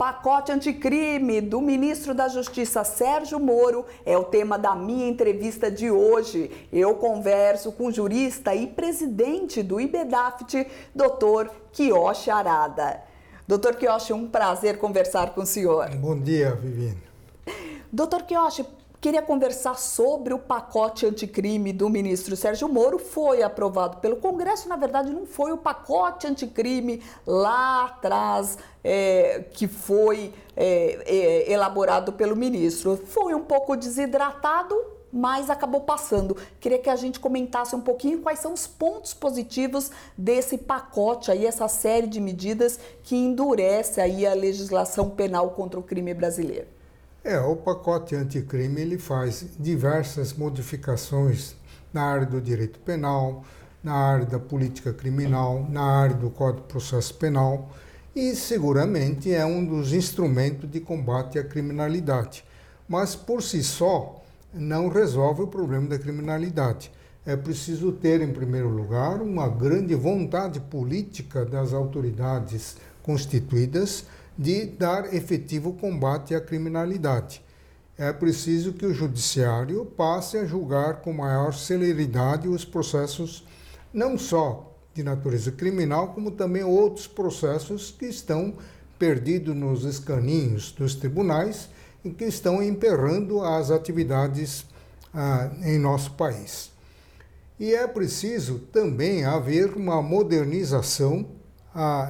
pacote anticrime do ministro da Justiça Sérgio Moro é o tema da minha entrevista de hoje. Eu converso com o jurista e presidente do IBDAFT, Dr. Quioche Arada. Dr. Quioche, um prazer conversar com o senhor. Bom dia, Viviane. Dr. Quioche, queria conversar sobre o pacote anticrime do ministro Sérgio Moro. Foi aprovado pelo Congresso, na verdade não foi o pacote anticrime lá atrás que foi elaborado pelo ministro. Foi um pouco desidratado, mas acabou passando. Queria que a gente comentasse um pouquinho quais são os pontos positivos desse pacote aí, essa série de medidas que endurece aí a legislação penal contra o crime brasileiro. O pacote anticrime ele faz diversas modificações na área do direito penal, na área da política criminal, na área do Código de Processo Penal e seguramente é um dos instrumentos de combate à criminalidade. Mas por si só não resolve o problema da criminalidade. É preciso ter, em primeiro lugar, uma grande vontade política das autoridades constituídas de dar efetivo combate à criminalidade. É preciso que o judiciário passe a julgar com maior celeridade os processos, não só de natureza criminal, como também outros processos que estão perdidos nos escaninhos dos tribunais e que estão emperrando as atividades em nosso país. E é preciso também haver uma modernização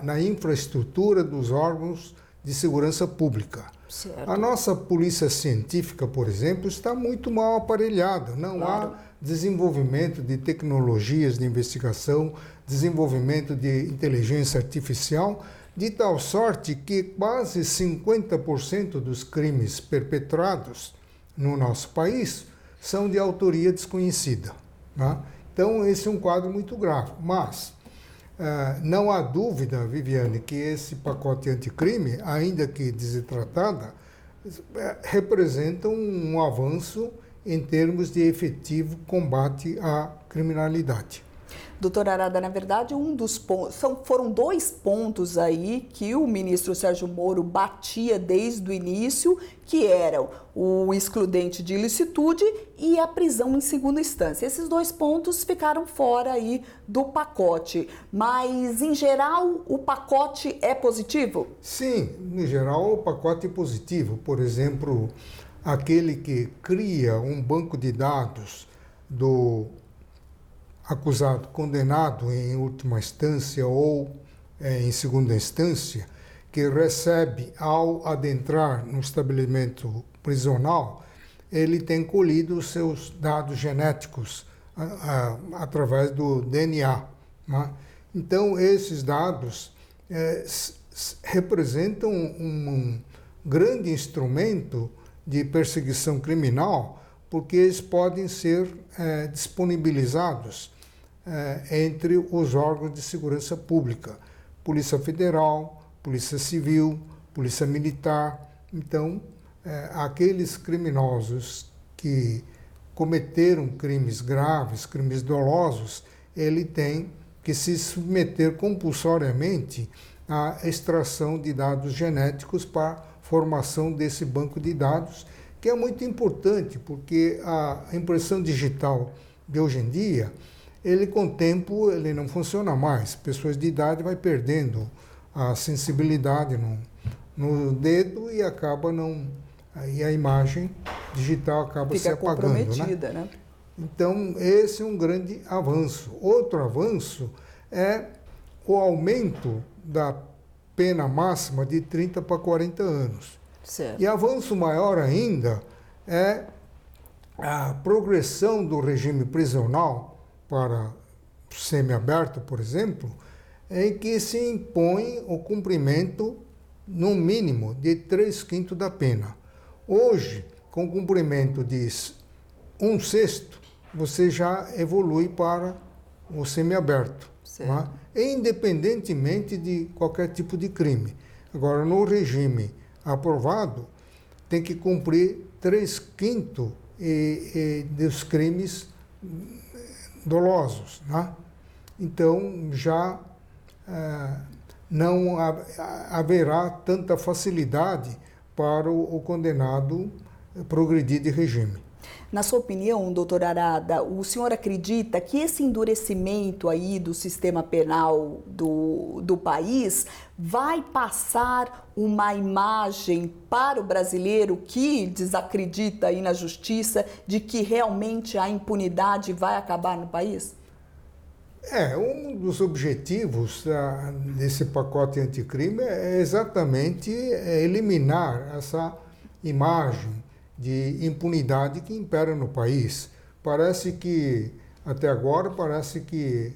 na infraestrutura dos órgãos de segurança pública. Certo. A nossa polícia científica, por exemplo, está muito mal aparelhada. Não há desenvolvimento de tecnologias de investigação, desenvolvimento de inteligência artificial, de tal sorte que quase 50% dos crimes perpetrados no nosso país são de autoria desconhecida. Né? Então, esse é um quadro muito grave. Mas não há dúvida, Viviane, que esse pacote anticrime, ainda que desidratada, representa um avanço em termos de efetivo combate à criminalidade. Doutor Arada, na verdade, um dos pontos, foram dois pontos aí que o ministro Sérgio Moro batia desde o início, que eram o excludente de ilicitude e a prisão em segunda instância. Esses dois pontos ficaram fora aí do pacote, mas, em geral, o pacote é positivo? Sim, em geral, o pacote é positivo. Por exemplo, aquele que cria um banco de dados do acusado condenado em última instância ou em segunda instância, que recebe ao adentrar no estabelecimento prisional, ele tem colhido os seus dados genéticos através do DNA. Né? Então, esses dados representam um grande instrumento de perseguição criminal, porque eles podem ser disponibilizados entre os órgãos de segurança pública, Polícia Federal, Polícia Civil, Polícia Militar. Então, aqueles criminosos que cometeram crimes graves, crimes dolosos, ele tem que se submeter compulsoriamente à extração de dados genéticos para a formação desse banco de dados, que é muito importante, porque a impressão digital de hoje em dia, ele com o tempo ele não funciona mais. Pessoas de idade vai perdendo a sensibilidade no dedo e acaba aí a imagem digital acaba se apagando. Fica comprometida, né? Então, esse é um grande avanço. Outro avanço é o aumento da pena máxima de 30 para 40 anos. Certo. E avanço maior ainda é a progressão do regime prisional para semiaberto, por exemplo, em que se impõe o cumprimento, no mínimo, de 3/5 da pena. Hoje, com cumprimento de 1/6, você já evolui para o semiaberto, né? Independentemente de qualquer tipo de crime. Agora, no regime aprovado, tem que cumprir 3/5 dos crimes dolosos, né? Então, já não haverá tanta facilidade para o condenado progredir de regime. Na sua opinião, doutor Arada, o senhor acredita que esse endurecimento aí do sistema penal do país vai passar uma imagem para o brasileiro que desacredita aí na justiça de que realmente a impunidade vai acabar no país? Um dos objetivos desse pacote anticrime é exatamente eliminar essa imagem de impunidade que impera no país. Até agora, parece que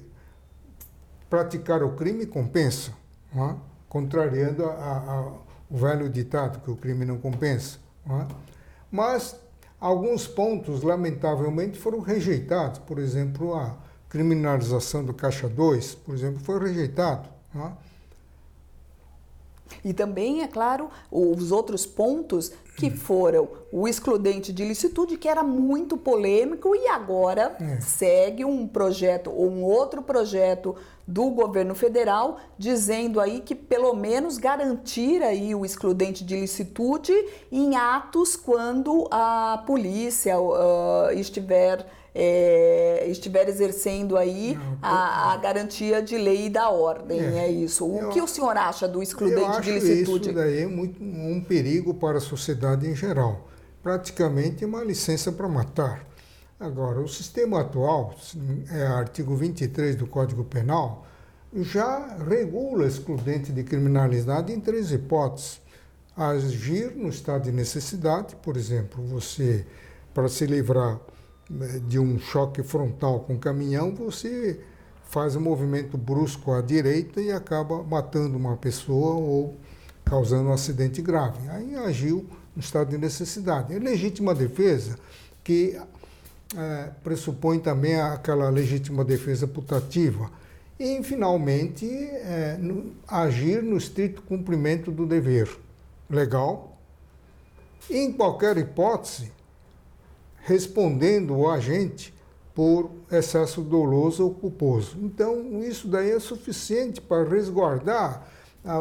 praticar o crime compensa, não é? Contrariando o velho ditado que o crime não compensa. Não é? Mas alguns pontos, lamentavelmente, foram rejeitados. Por exemplo, a criminalização do Caixa 2, por exemplo, foi rejeitado. Não é? E também, é claro, os outros pontos que foram o excludente de ilicitude, que era muito polêmico, e agora segue um projeto ou um outro projeto do governo federal dizendo aí que pelo menos garantir aí o excludente de ilicitude em atos quando a polícia estiver exercendo aí a garantia de lei e da ordem, é isso. O que o senhor acha do excludente de ilicitude? Isso daí é um perigo para a sociedade em geral. Praticamente uma licença para matar. Agora, o sistema atual, artigo 23 do Código Penal, já regula excludente de criminalidade em 3 hipóteses. Agir no estado de necessidade, por exemplo, você, para se livrar de um choque frontal com um caminhão, você faz um movimento brusco à direita e acaba matando uma pessoa ou causando um acidente grave. Aí agiu no estado de necessidade. É legítima defesa, que pressupõe também aquela legítima defesa putativa. E, finalmente, agir no estrito cumprimento do dever legal. Em qualquer hipótese, respondendo o agente por excesso doloso ou culposo. Então, isso daí é suficiente para resguardar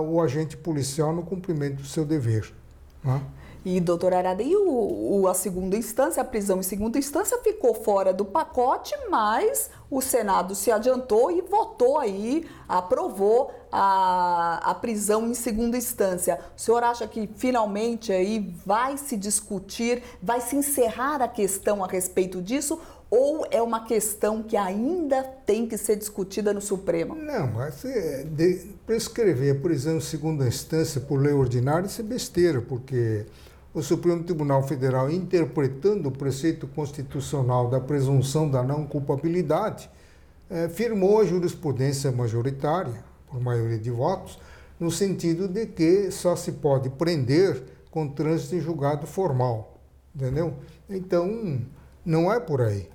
o agente policial no cumprimento do seu dever. Né? E, doutor Arada, e a segunda instância, a prisão em segunda instância ficou fora do pacote, mas o Senado se adiantou e votou aí, aprovou a prisão em segunda instância. O senhor acha que finalmente aí vai se discutir, vai se encerrar a questão a respeito disso, ou é uma questão que ainda tem que ser discutida no Supremo? Não, mas prescrever a prisão em segunda instância por lei ordinária, isso é besteira, porque o Supremo Tribunal Federal, interpretando o preceito constitucional da presunção da não culpabilidade, firmou a jurisprudência majoritária, por maioria de votos, no sentido de que só se pode prender com trânsito em julgado formal, entendeu? Então, não é por aí.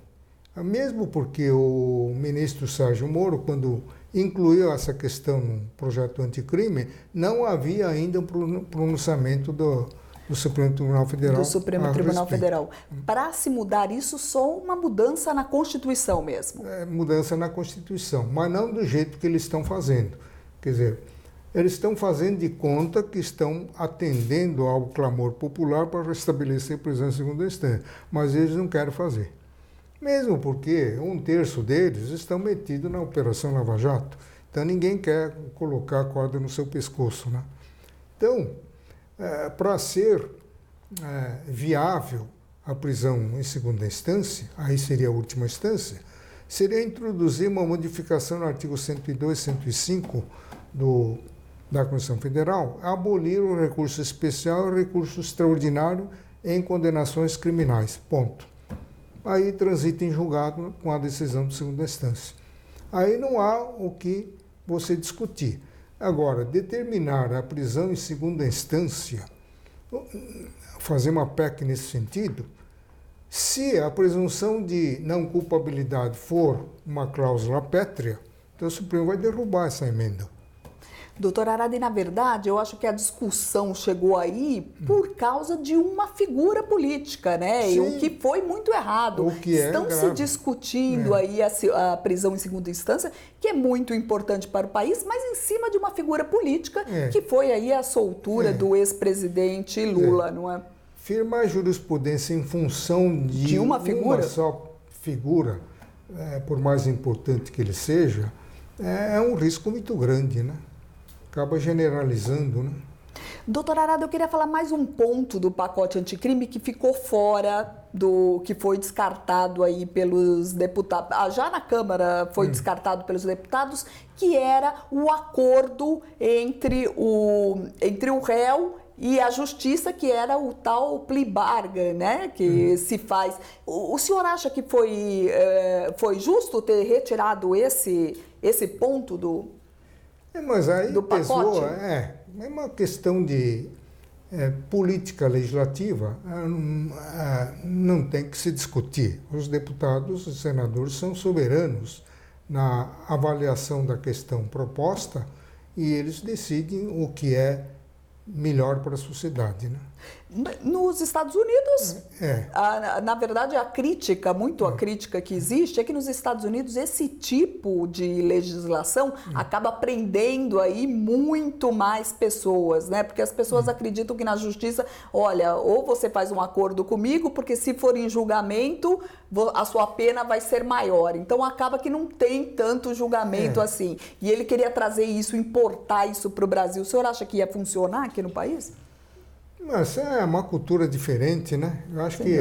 Mesmo porque o ministro Sérgio Moro, quando incluiu essa questão no projeto anticrime, não havia ainda um pronunciamento do Supremo Tribunal Federal. Do Supremo Tribunal Federal. Para se mudar isso, só uma mudança na Constituição mesmo. Mudança na Constituição, mas não do jeito que eles estão fazendo. Quer dizer, eles estão fazendo de conta que estão atendendo ao clamor popular para restabelecer prisão em segunda instância, mas eles não querem fazer. Mesmo porque 1/3 deles estão metidos na Operação Lava Jato. Então ninguém quer colocar a corda no seu pescoço, né? Então, para ser viável a prisão em segunda instância, aí seria a última instância, seria introduzir uma modificação no artigo 102 e 105 da Constituição Federal, abolir o recurso especial e o recurso extraordinário em condenações criminais. Ponto. Aí transita em julgado com a decisão de segunda instância. Aí não há o que você discutir. Agora, determinar a prisão em segunda instância, fazer uma PEC nesse sentido, se a presunção de não culpabilidade for uma cláusula pétrea, então o Supremo vai derrubar essa emenda. Doutora Arada, e na verdade, eu acho que a discussão chegou aí por causa de uma figura política, né? Sim. E o que foi muito errado. O que é Estão se grave. discutindo aí a prisão em segunda instância, que é muito importante para o país, mas em cima de uma figura política, que foi aí a soltura do ex-presidente Lula, não é? Firmar jurisprudência em função de uma figura? uma só figura, por mais importante que ele seja, é um risco muito grande, né? Acaba generalizando, né? Doutora Arada, eu queria falar mais um ponto do pacote anticrime que ficou fora que foi descartado aí pelos deputados, já na Câmara foi descartado pelos deputados, que era o acordo entre o réu e a justiça, que era o tal plea bargain, né, que se faz. O senhor acha que foi justo ter retirado esse ponto do Mas aí do pacote? é uma questão de política legislativa, não tem que se discutir. Os deputados e senadores são soberanos na avaliação da questão proposta e eles decidem o que é melhor para a sociedade, né? Nos Estados Unidos, na verdade, a crítica que existe é que nos Estados Unidos esse tipo de legislação acaba prendendo aí muito mais pessoas, né? Porque as pessoas acreditam que na justiça, olha, ou você faz um acordo comigo, porque se for em julgamento, a sua pena vai ser maior. Então acaba que não tem tanto julgamento assim. E ele queria trazer isso, importar isso para o Brasil. O senhor acha que ia funcionar aqui no país? Mas é uma cultura diferente, né? Eu acho que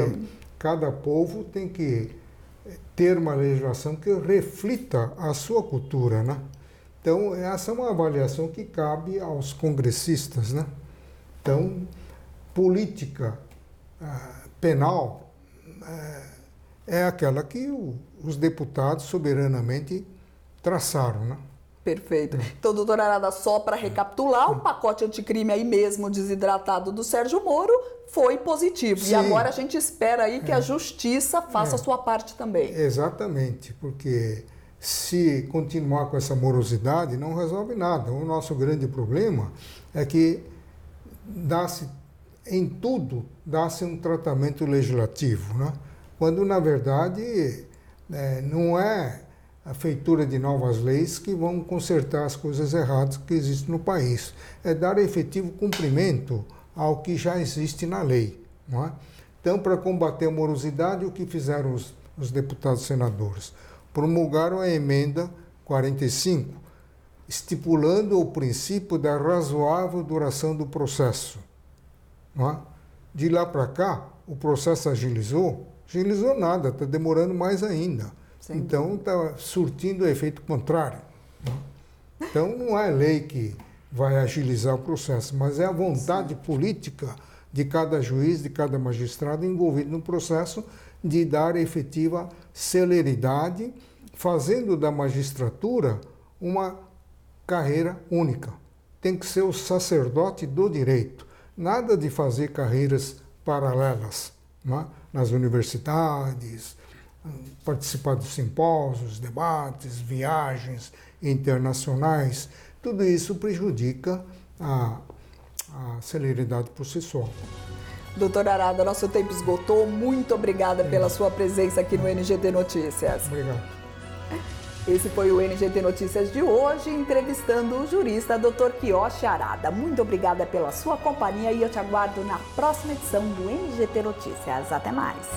cada povo tem que ter uma legislação que reflita a sua cultura, né? Então, essa é uma avaliação que cabe aos congressistas, né? Então, política penal é aquela que os deputados soberanamente traçaram, né? Perfeito. Então, doutora Arada, só para recapitular, o pacote anticrime aí mesmo desidratado do Sérgio Moro foi positivo. Sim. E agora a gente espera aí que a justiça faça a sua parte também. Exatamente, porque se continuar com essa morosidade, não resolve nada. O nosso grande problema é que em tudo dá-se um tratamento legislativo, né? Quando, na verdade, não é a feitura de novas leis que vão consertar as coisas erradas que existem no país. É dar efetivo cumprimento ao que já existe na lei, não é? Então, para combater a morosidade, o que fizeram os deputados e senadores? Promulgaram a emenda 45, estipulando o princípio da razoável duração do processo, não é? De lá para cá, o processo agilizou nada, está demorando mais ainda. Então, está surtindo o efeito contrário. Então, não é lei que vai agilizar o processo, mas é a vontade política de cada juiz, de cada magistrado envolvido no processo de dar efetiva celeridade, fazendo da magistratura uma carreira única. Tem que ser o sacerdote do direito. Nada de fazer carreiras paralelas, não é? Nas universidades, participar dos simpósios, debates, viagens internacionais, tudo isso prejudica a celeridade processual. Doutora Arada, nosso tempo esgotou. Muito obrigada pela sua presença aqui no NGT Notícias. Obrigado. Esse foi o NGT Notícias de hoje, entrevistando o jurista Dr. Kiyoshi Arada. Muito obrigada pela sua companhia e eu te aguardo na próxima edição do NGT Notícias. Até mais.